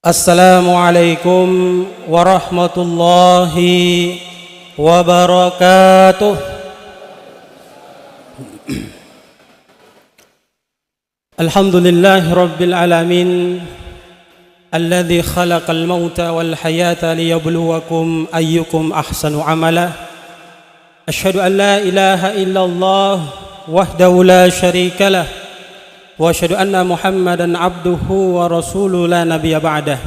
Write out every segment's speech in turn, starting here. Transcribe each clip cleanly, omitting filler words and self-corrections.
Assalamualaikum warahmatullahi wabarakatuh. Alhamdulillahi rabbil alamin alladzi khalaqal mauta wal hayata liyabluwakum ayyukum ahsanu amala. Asyhadu an la ilaha illallah wahdahu la syarika lah wa asyhadu anna Muhammadan abduhu wa rasuluhu la nabiyya ba'dah.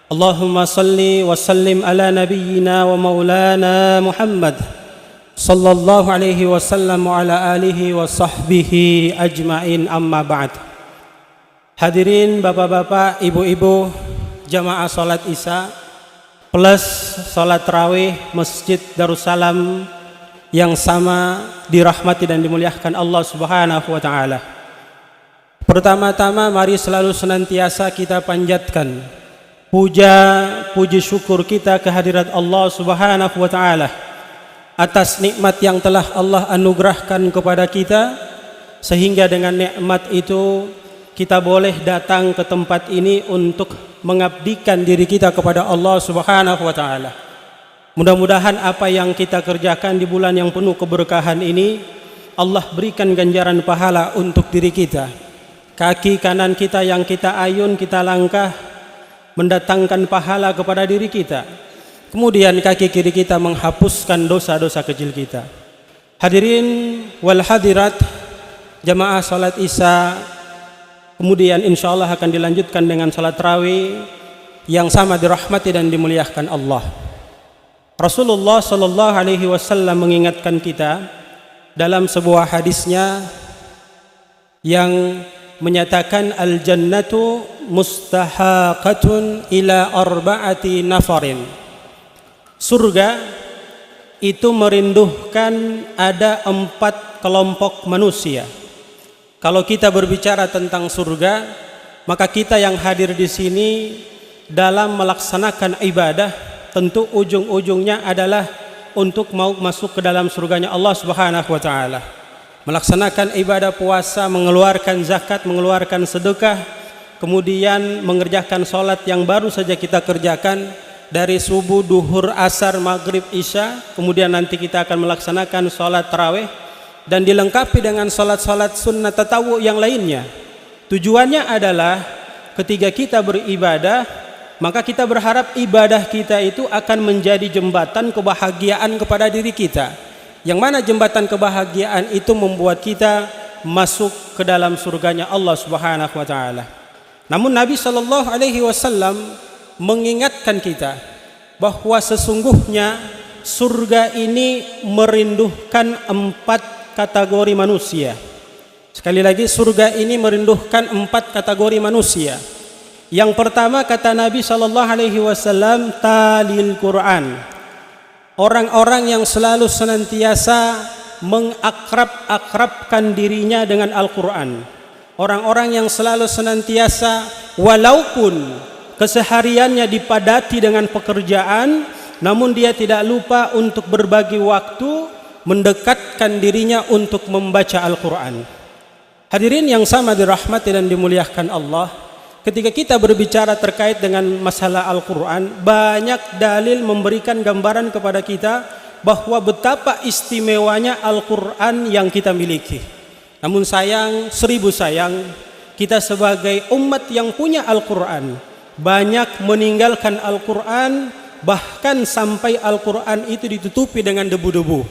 Allahumma salli wa sallim ala nabiyyina wa maulana Muhammad sallallahu alaihi wasallam wa ala alihi wa sahbihi ajmain, amma ba'd. Hadirin bapak-bapak, ibu-ibu, jamaah salat Isya plus salat tarawih Masjid Darussalam yang sama dirahmati dan dimuliakan Allah Subhanahu wa taala. Pertama-tama mari selalu senantiasa kita panjatkan puji syukur kita kehadirat Allah Subhanahu wa taala atas nikmat yang telah Allah anugerahkan kepada kita, sehingga dengan nikmat itu kita boleh datang ke tempat ini untuk mengabdikan diri kita kepada Allah Subhanahu wa taala. Mudah-mudahan apa yang kita kerjakan di bulan yang penuh keberkahan ini Allah berikan ganjaran pahala untuk diri kita. Kaki kanan kita yang kita ayun, kita langkah mendatangkan pahala kepada diri kita. Kemudian kaki kiri kita menghapuskan dosa-dosa kecil kita. Hadirin wal hadirat, jamaah salat Isya, kemudian insyaallah akan dilanjutkan dengan salat tarawih yang sama dirahmati dan dimuliakan Allah. Rasulullah sallallahu alaihi wasallam mengingatkan kita dalam sebuah hadisnya yang menyatakan al-jannatu mustahaqatun ila arba'ati nafarin. Surga itu merindukan ada 4 kelompok manusia. Kalau kita berbicara tentang surga, maka kita yang hadir di sini dalam melaksanakan ibadah tentu ujung-ujungnya adalah untuk mau masuk ke dalam surganya Allah Subhanahu wa taala. Melaksanakan ibadah puasa, mengeluarkan zakat, mengeluarkan sedekah, kemudian mengerjakan sholat yang baru saja kita kerjakan dari subuh, duhur, asar, maghrib, isya, kemudian nanti kita akan melaksanakan sholat tarawih dan dilengkapi dengan sholat-sholat sunnah tatawwu yang lainnya. Tujuannya adalah ketika kita beribadah, maka kita berharap ibadah kita itu akan menjadi jembatan kebahagiaan kepada diri kita, yang mana jembatan kebahagiaan itu membuat kita masuk ke dalam surganya Allah Subhanahu wa taala. Namun Nabi sallallahu alaihi wasallam mengingatkan kita bahwa sesungguhnya surga ini merindukan 4 kategori manusia. Sekali lagi, surga ini merindukan 4 kategori manusia. Yang pertama, kata Nabi sallallahu alaihi wasallam, talil Quran. Orang-orang yang selalu senantiasa mengakrab-akrabkan dirinya dengan Al-Quran. Orang-orang yang selalu senantiasa walaupun kesehariannya dipadati dengan pekerjaan, namun dia tidak lupa untuk berbagi waktu mendekatkan dirinya untuk membaca Al-Quran. Hadirin yang sama dirahmati dan dimuliakan Allah, ketika kita berbicara terkait dengan masalah Al-Quran, banyak dalil memberikan gambaran kepada kita bahwa betapa istimewanya Al-Quran yang kita miliki. Namun sayang, 1000 sayang, kita sebagai umat yang punya Al-Quran banyak meninggalkan Al-Quran, bahkan sampai Al-Quran itu ditutupi dengan debu-debu.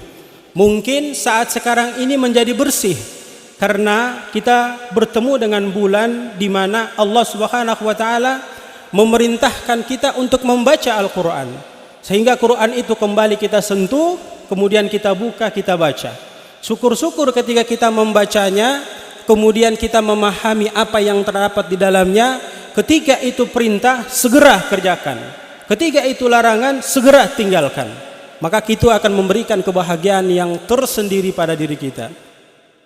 Mungkin saat sekarang ini menjadi bersih karena kita bertemu dengan bulan di mana Allah Subhanahu wa taala memerintahkan kita untuk membaca Al-Qur'an. Sehingga Quran itu kembali kita sentuh, kemudian kita buka, kita baca. Syukur-syukur ketika kita membacanya, kemudian kita memahami apa yang terdapat di dalamnya. Ketika itu perintah, segera kerjakan. Ketika itu larangan, segera tinggalkan. Maka itu akan memberikan kebahagiaan yang tersendiri pada diri kita.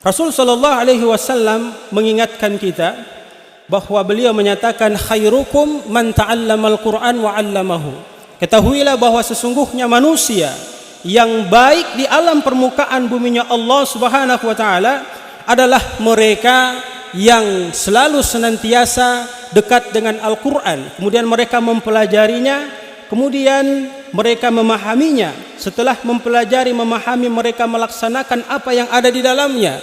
Rasul sallallahu alaihi wasallam mengingatkan kita bahwa beliau menyatakan khairukum man ta'allamal Qur'an wa 'allamahu. Ketahuilah bahwa sesungguhnya manusia yang baik di alam permukaan buminya Allah Subhanahu wa taala adalah mereka yang selalu senantiasa dekat dengan Al-Quran, kemudian mereka mempelajarinya, kemudian mereka memahaminya. Setelah mempelajari, memahami, mereka melaksanakan apa yang ada di dalamnya,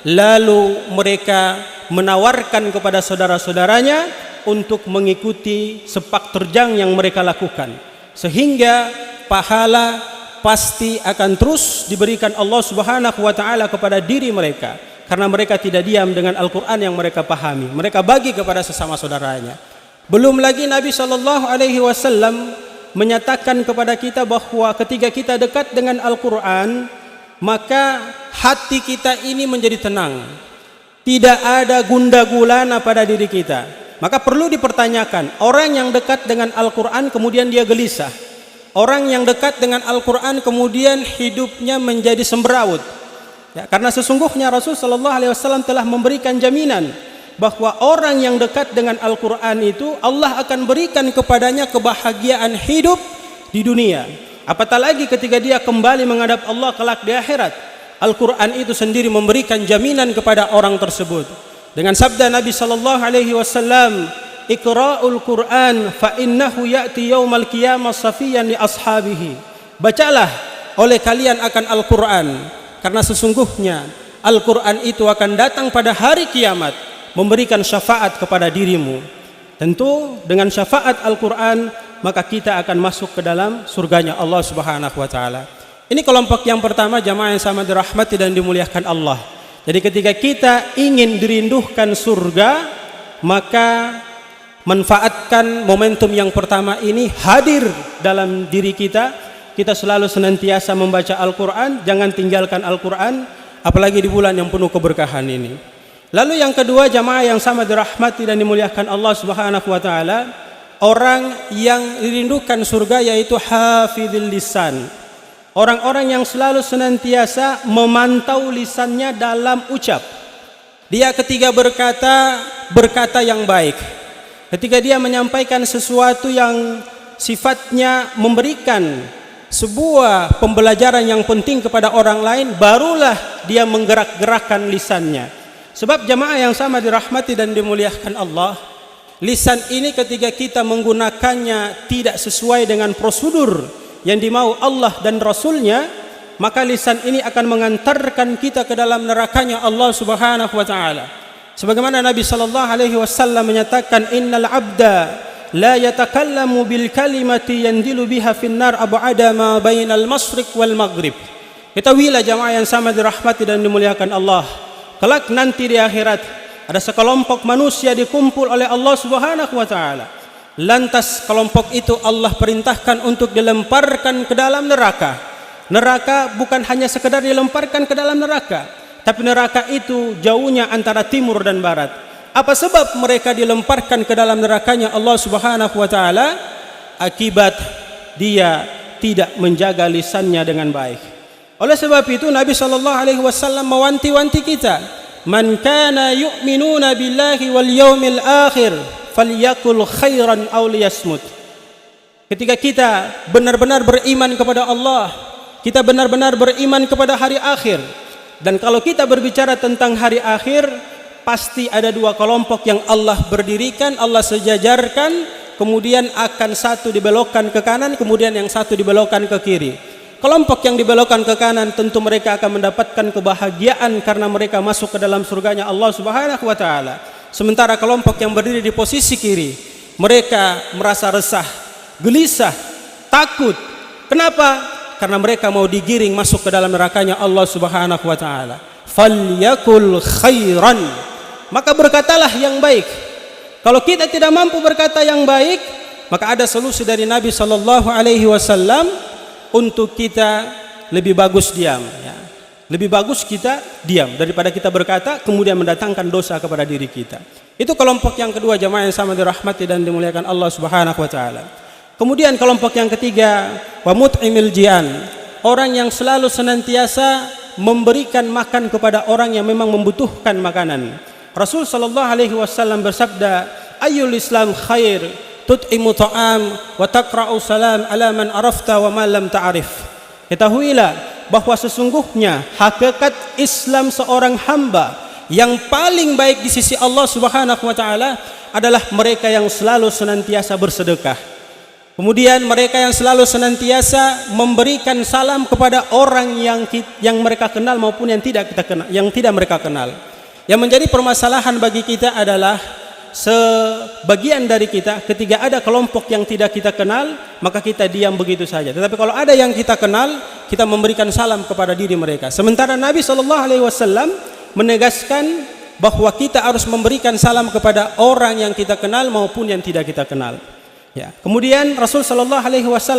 lalu mereka menawarkan kepada saudara-saudaranya untuk mengikuti sepak terjang yang mereka lakukan, sehingga pahala pasti akan terus diberikan Allah Subhanahu wa taala kepada diri mereka, karena mereka tidak diam dengan Al-Quran yang mereka pahami, mereka bagi kepada sesama saudaranya. Belum lagi Nabi SAW menyatakan kepada kita bahwa ketika kita dekat dengan Al-Quran, maka hati kita ini menjadi tenang, tidak ada gundah gulana pada diri kita. Maka perlu dipertanyakan, orang yang dekat dengan Al-Quran kemudian dia gelisah, orang yang dekat dengan Al-Quran kemudian hidupnya menjadi semberawut, ya, karena sesungguhnya Rasulullah SAW telah memberikan jaminan bahwa orang yang dekat dengan Al-Quran itu Allah akan berikan kepadanya kebahagiaan hidup di dunia, apatah lagi ketika dia kembali menghadap Allah kelak di akhirat. Al-Quran itu sendiri memberikan jaminan kepada orang tersebut dengan sabda Nabi SAW, Iqra'ul Quran fa innahu ya'ti yaumal qiyamah safiyan li ashabihi. Bacalah oleh kalian akan Al-Quran, karena sesungguhnya Al-Quran itu akan datang pada hari kiamat memberikan syafaat kepada dirimu. Tentu dengan syafaat Al-Quran maka kita akan masuk ke dalam surganya Allah Subhanahu wa taala. Ini kelompok yang pertama, jamaah yang sama dirahmati dan dimuliakan Allah. Jadi ketika kita ingin dirindukan surga, maka manfaatkan momentum yang pertama ini hadir dalam diri kita. Kita selalu senantiasa membaca Al-Quran, jangan tinggalkan Al-Quran, apalagi di bulan yang penuh keberkahan ini. Lalu yang kedua, jamaah yang sama dirahmati dan dimuliakan Allah Subhanahu wa taala, orang yang dirindukan surga yaitu hafizul lisan. Orang-orang yang selalu senantiasa memantau lisannya dalam ucap. Dia ketika berkata yang baik. Ketika dia menyampaikan sesuatu yang sifatnya memberikan sebuah pembelajaran yang penting kepada orang lain, barulah dia menggerak-gerakkan lisannya. Sebab jamaah yang sama dirahmati dan dimuliakan Allah, lisan ini ketika kita menggunakannya tidak sesuai dengan prosedur yang dimau Allah dan Rasulnya, maka lisan ini akan mengantarkan kita ke dalam nerakanya Allah Subhanahu wa taala. Sebagaimana Nabi sallallahu alaihi wasallam menyatakan, innal abda la yatakallamu bil kalimati yandilu biha finnar ab'ada ma bainal masyriq wal maghrib. Ketahuilah jamaah yang sama dirahmati dan dimuliakan Allah, kelak nanti di akhirat ada sekelompok manusia dikumpul oleh Allah Subhanahu wa taala. Lantas kelompok itu Allah perintahkan untuk dilemparkan ke dalam neraka. Neraka bukan hanya sekedar dilemparkan ke dalam neraka, tapi neraka itu jauhnya antara timur dan barat. Apa sebab mereka dilemparkan ke dalam nerakanya Allah Subhanahu wa taala? Akibat dia tidak menjaga lisannya dengan baik. Oleh sebab itu Nabi sallallahu alaihi wasallam mewanti-wanti kita, man kana yu'minuna billahi wal yaumil akhir falyakul khairan aw liyasmut. Ketika kita benar-benar beriman kepada Allah, kita benar-benar beriman kepada hari akhir, dan kalau kita berbicara tentang hari akhir, pasti ada dua kelompok yang Allah berdirikan, Allah sejajarkan, kemudian akan satu dibelokkan ke kanan, kemudian yang satu dibelokkan ke kiri. Kelompok yang dibelokkan ke kanan tentu mereka akan mendapatkan kebahagiaan karena mereka masuk ke dalam surganya Allah Subhanahu wa taala. Sementara kelompok yang berdiri di posisi kiri, mereka merasa resah, gelisah, takut. Kenapa? Karena mereka mau digiring masuk ke dalam nerakanya Allah Subhanahu wa taala. Falyakul khairan, maka berkatalah yang baik. Kalau kita tidak mampu berkata yang baik, maka ada solusi dari Nabi sallallahu alaihi wasallam untuk kita lebih bagus diam, ya. Lebih bagus kita diam daripada kita berkata kemudian mendatangkan dosa kepada diri kita. Itu kelompok yang kedua, jamaah yang sama dirahmati dan dimuliakan Allah Subhanahu wa taala. Kemudian kelompok yang ketiga, wa mut'imil jian, orang yang selalu senantiasa memberikan makan kepada orang yang memang membutuhkan makanan. Rasul sallallahu alaihi wasallam bersabda, ayyul islam khair, tut'imu ta'am wa taqra'u salam ala man arafta wa man lam ta'rif. Ketahuilah bahwa sesungguhnya hakikat Islam seorang hamba yang paling baik di sisi Allah Subhanahu wa taala adalah mereka yang selalu senantiasa bersedekah. Kemudian mereka yang selalu senantiasa memberikan salam kepada orang yang mereka kenal maupun yang tidak kita kenal, yang tidak mereka kenal. Yang menjadi permasalahan bagi kita adalah sebagian dari kita ketika ada kelompok yang tidak kita kenal, maka kita diam begitu saja. Tetapi kalau ada yang kita kenal, kita memberikan salam kepada diri mereka. Sementara Nabi SAW menegaskan bahwa kita harus memberikan salam kepada orang yang kita kenal maupun yang tidak kita kenal. Ya. Kemudian Rasul SAW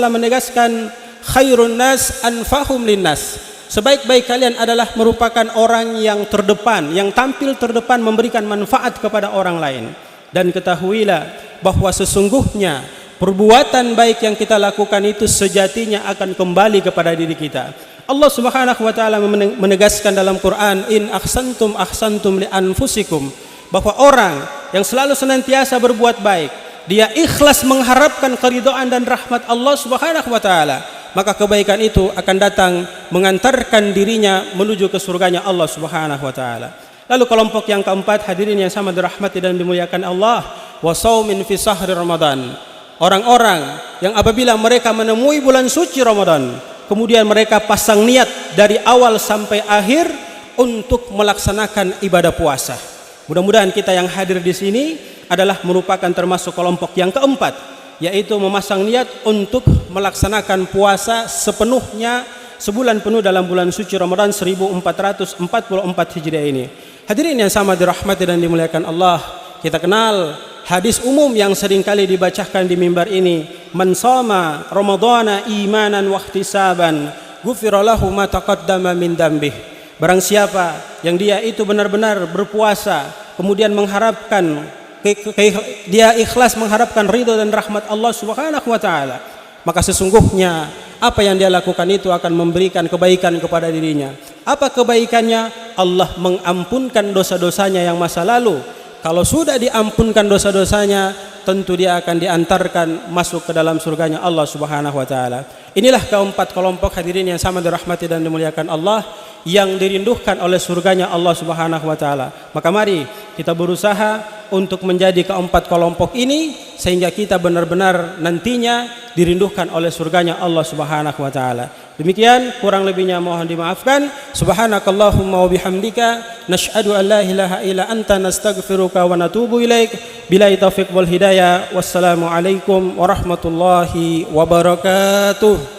menegaskan khairun nas anfahum linnas. Sebaik-baik kalian adalah merupakan orang yang terdepan, yang tampil terdepan memberikan manfaat kepada orang lain. Dan ketahuilah bahwa sesungguhnya perbuatan baik yang kita lakukan itu sejatinya akan kembali kepada diri kita. Allah Subhanahu wa taala menegaskan dalam Quran, in ahsantum ahsantum li anfusikum, bahwa orang yang selalu senantiasa berbuat baik, dia ikhlas mengharapkan keridhaan dan rahmat Allah Subhanahu wa taala, maka kebaikan itu akan datang mengantarkan dirinya menuju ke surganya Allah Subhanahu wa taala. Lalu kelompok yang keempat, hadirin yang sama dirahmati dan dimuliakan Allah, wasaumin fi sahri Ramadan. Orang-orang yang apabila mereka menemui bulan suci Ramadan, kemudian mereka pasang niat dari awal sampai akhir untuk melaksanakan ibadah puasa. Mudah-mudahan kita yang hadir di sini adalah merupakan termasuk kelompok yang keempat, yaitu memasang niat untuk melaksanakan puasa sepenuhnya sebulan penuh dalam bulan suci Ramadan 1444 Hijriah ini. Hadirin yang sama dirahmati dan dimuliakan Allah, kita kenal hadis umum yang seringkali dibacakan di mimbar ini, man shoma ramadhana imanan wa ihtisaban ghufira lahu ma taqaddama min dambih. Barang siapa yang dia itu benar-benar berpuasa kemudian mengharapkan dia ikhlas mengharapkan ridho dan rahmat Allah Subhanahu wa taala, maka sesungguhnya apa yang dia lakukan itu akan memberikan kebaikan kepada dirinya. Apa kebaikannya? Allah mengampunkan dosa-dosanya yang masa lalu. Kalau sudah diampunkan dosa-dosanya, tentu dia akan diantarkan masuk ke dalam surganya Allah Subhanahu wa taala. Inilah keempat kelompok hadirin yang sama dirahmati dan dimuliakan Allah, yang dirindukan oleh surganya Allah Subhanahu wa taala. Maka mari kita berusaha untuk menjadi keempat kelompok ini sehingga kita benar-benar nantinya dirindukan oleh surganya Allah Subhanahu wa taala. Demikian, kurang lebihnya mohon dimaafkan. Subhanakallahumma wa bihamdika nashhadu an la ilaha illa anta nastaghfiruka wa natubu ilaik. Billahi taufiq wal hidayah. Wassalamu alaikum warahmatullahi wabarakatuh.